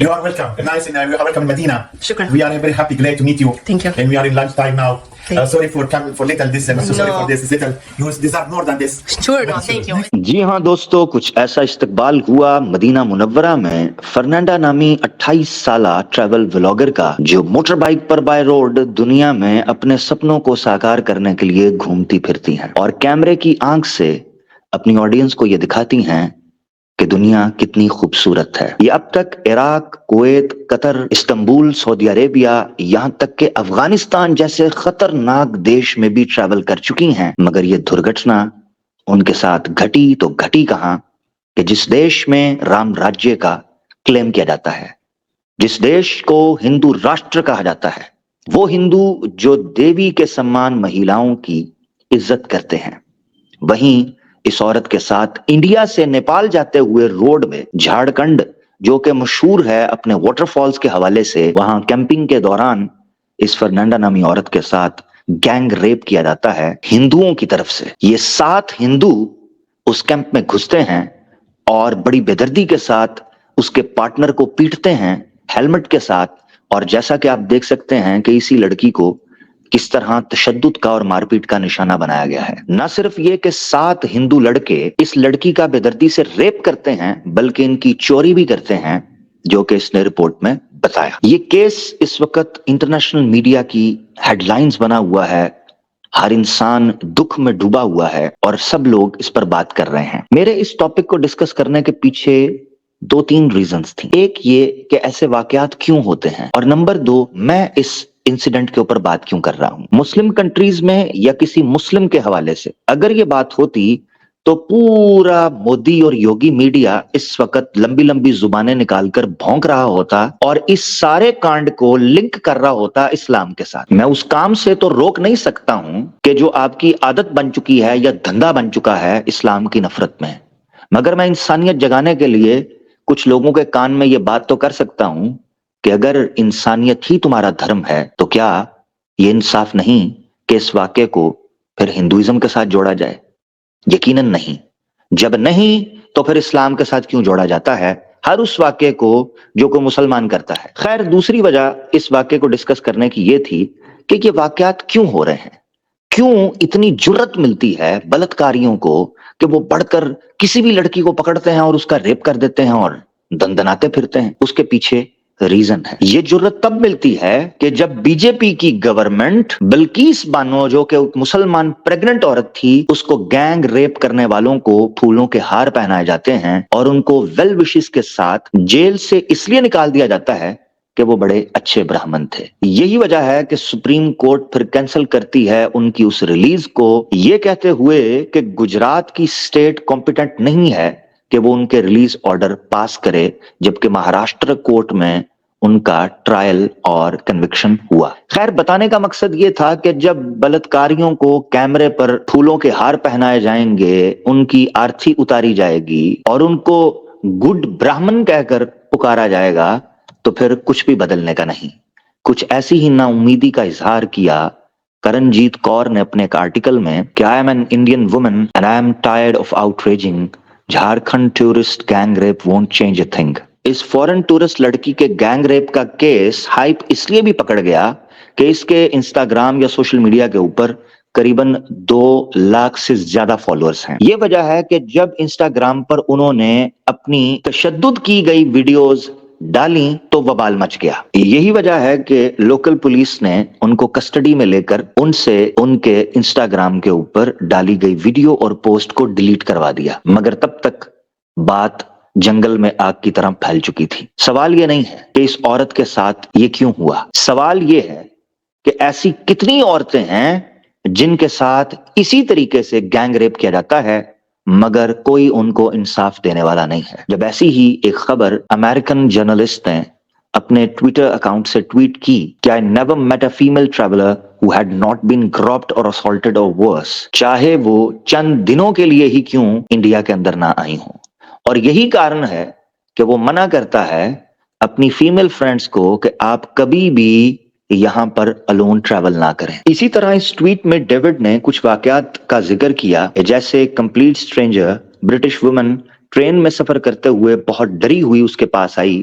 You are welcome. Nice, and you are welcome in Medina. Shukran. We are very happy, glad to meet you. Thank you. And we are in lunchtime now. Thank you. Sorry for coming for little this. I'm so sorry No. for this. Little. You deserve more than this. Sure, no, thank you. جی ہاں دوستو، کچھ ایسا استقبال ہوا مدینہ منورہ میں فرنانڈا نامی 28 سالہ ٹریول ولاگر کا، جو motor bike per by road دنیا میں اپنے سپنوں کو ساکار کرنے کے لیے گھومتی پھرتی ہیں اور کیمرے کی آنکھ سے اپنی آڈینس کو یہ دکھاتی ہیں کہ دنیا کتنی خوبصورت ہے۔ یہ اب تک عراق، کویت، قطر، استنبول، سعودی عربیہ، یہاں تک کہ افغانستان جیسے خطرناک دیش میں بھی ٹریول کر چکی ہیں، مگر یہ درگھٹنا ان کے ساتھ گھٹی تو گھٹی کہاں کہ جس دیش میں رام راجیہ کا کلیم کیا جاتا ہے، جس دیش کو ہندو راشٹر کہا جاتا ہے، وہ ہندو جو دیوی کے سمان مہیلاؤں کی عزت کرتے ہیں، وہیں اس عورت کے ساتھ انڈیا سے نیپال جاتے ہوئے روڈ میں جھارکھنڈ جو کہ مشہور ہے اپنے واٹر فالز کے حوالے سے، وہاں کیمپنگ کے دوران اس فرنانڈا نامی عورت کے ساتھ گینگ ریپ کیا جاتا ہے ہندوؤں کی طرف سے۔ یہ 7 ہندو اس کیمپ میں گھستے ہیں اور بڑی بے دردی کے ساتھ اس کے پارٹنر کو پیٹتے ہیں ہیلمٹ کے ساتھ، اور جیسا کہ آپ دیکھ سکتے ہیں کہ اسی لڑکی کو کس طرح تشدد کا اور مار پیٹ کا نشانہ بنایا گیا ہے۔ نہ صرف یہ کہ 7 ہندو لڑکے اس لڑکی کا بے دردی سے ریپ کرتے ہیں، بلکہ ان کی چوری بھی کرتے ہیں، جو کہ اس نے رپورٹ میں بتایا۔ یہ کیس اس وقت انٹرنیشنل میڈیا کی ہیڈ لائنز بنا ہوا ہے، ہر انسان دکھ میں ڈوبا ہوا ہے اور سب لوگ اس پر بات کر رہے ہیں۔ میرے اس ٹاپک کو ڈسکس کرنے کے پیچھے 2-3 ریزنز تھیں۔ ایک یہ کہ ایسے واقعات کیوں ہوتے ہیں، اور نمبر 2 میں اس انسیڈنٹ کے اوپر بات کیوں کر رہا ہوں۔ مسلم کنٹریز میں یا کسی مسلم کے حوالے سے اگر یہ بات ہوتی تو پورا مودی اور یوگی میڈیا اس وقت لمبی لمبی زبانیں نکال کر بھونک رہا ہوتا اور اس سارے کانڈ کو لنک کر رہا ہوتا اسلام کے ساتھ۔ میں اس کام سے تو روک نہیں سکتا ہوں کہ جو آپ کی عادت بن چکی ہے یا دھندا بن چکا ہے اسلام کی نفرت میں، مگر میں انسانیت جگانے کے لیے کچھ لوگوں کے کان میں یہ بات تو کر سکتا ہوں کہ اگر انسانیت ہی تمہارا دھرم ہے تو کیا یہ انصاف نہیں کہ اس واقعے کو پھر ہندوازم کے ساتھ جوڑا جائے؟ یقیناً نہیں۔ جب نہیں تو پھر اسلام کے ساتھ کیوں جوڑا جاتا ہے ہر اس واقعے کو جو کوئی مسلمان کرتا ہے؟ خیر، دوسری وجہ اس واقعے کو ڈسکس کرنے کی یہ تھی کہ یہ واقعات کیوں ہو رہے ہیں، کیوں اتنی جرت ملتی ہے بلاتکاریوں کو کہ وہ بڑھ کر کسی بھی لڑکی کو پکڑتے ہیں اور اس کا ریپ کر دیتے ہیں اور دندناتے پھرتے ہیں۔ اس کے پیچھے ریزن ہے۔ یہ جرت تب ملتی ہے کہ جب بی جے پی کی گورنمنٹ بلقیس بانو جو کہ مسلمان پریگننٹ عورت تھی، اس کو گینگ ریپ کرنے والوں کو پھولوں کے ہار پہنائے جاتے ہیں اور ان کو ویل وشز کے ساتھ جیل سے اس لیے نکال دیا جاتا ہے کہ وہ بڑے اچھے برہمن تھے۔ یہی وجہ ہے کہ سپریم کورٹ پھر کینسل کرتی ہے ان کی اس ریلیز کو، یہ کہتے ہوئے کہ گجرات کی اسٹیٹ کمپیٹنٹ نہیں ہے کہ وہ ان کے ریلیز آرڈر پاس کرے، جبکہ مہاراشٹر کورٹ میں ان کا ٹرائل اور کنوکشن ہوا۔ خیر، بتانے کا مقصد یہ تھا کہ جب بلاتکاریوں کو کیمرے پر پھولوں کے ہار پہنائے جائیں گے، ان کی آرتی اتاری جائے گی اور ان کو گڈ برہمن کہہ کر پکارا جائے گا، تو پھر کچھ بھی بدلنے کا نہیں۔ کچھ ایسی ہی نا امیدی کا اظہار کیا کرنجیت کور نے اپنے ایک آرٹیکل میں کہ I am an Indian woman and I am tired of outraging Jharkhand tourist gang rape won't change a thing۔ اس فورن ٹورسٹ لڑکی کے گینگ ریپ کا کیس ہائپ اس لیے بھی پکڑ گیا کہ اس کے انسٹاگرام یا سوشل میڈیا کے اوپر قریباً 2 لاکھ سے زیادہ فالوورز ہیں۔ یہ وجہ ہے کہ جب انسٹاگرام پر انہوں نے اپنی تشدد کی گئی ویڈیوز ڈالیں تو وبال مچ گیا۔ یہی وجہ ہے کہ لوکل پولیس نے ان کو کسٹڈی میں لے کر ان سے ان کے انسٹاگرام کے اوپر ڈالی گئی ویڈیو اور پوسٹ کو ڈیلیٹ کروا دیا، مگر تب تک بات جنگل میں آگ کی طرح پھیل چکی تھی۔ سوال یہ نہیں ہے کہ اس عورت کے ساتھ یہ کیوں ہوا، سوال یہ ہے کہ ایسی کتنی عورتیں ہیں جن کے ساتھ اسی طریقے سے گینگ ریپ کیا جاتا ہے مگر کوئی ان کو انصاف دینے والا نہیں ہے۔ جب ایسی ہی ایک خبر امریکن جرنلسٹ نے اپنے ٹویٹر اکاؤنٹ سے ٹویٹ کی کہ I never met a female traveler who had not been groped or assaulted or worse، چاہے وہ چند دنوں کے لیے ہی کیوں انڈیا کے اندر نہ آئی ہوں، اور یہی کارن ہے کہ وہ منع کرتا ہے اپنی فیمیل فرینڈز کو کہ آپ کبھی بھی یہاں پر الون ٹریول نہ کریں۔ اسی طرح اس ٹویٹ میں ڈیوڈ نے کچھ واقعات کا ذکر کیا، جیسے complete stranger British woman train میں سفر کرتے ہوئے بہت ڈری ہوئی اس کے پاس آئی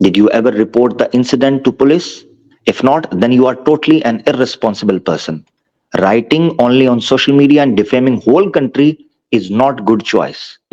Did you ever report the incident to police? If not, then you are totally an irresponsible person. Writing only on social media and defaming whole country is not good choice.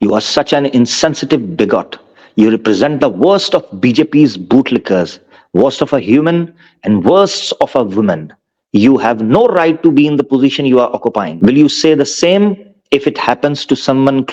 You are such an insensitive bigot. You represent the worst of BJP's bootlickers, worst of a human and worst of a woman. You have no right to be in the position you are occupying. Will you say the same if it happens to someone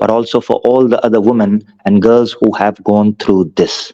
but also for all the other women and girls who have gone through this.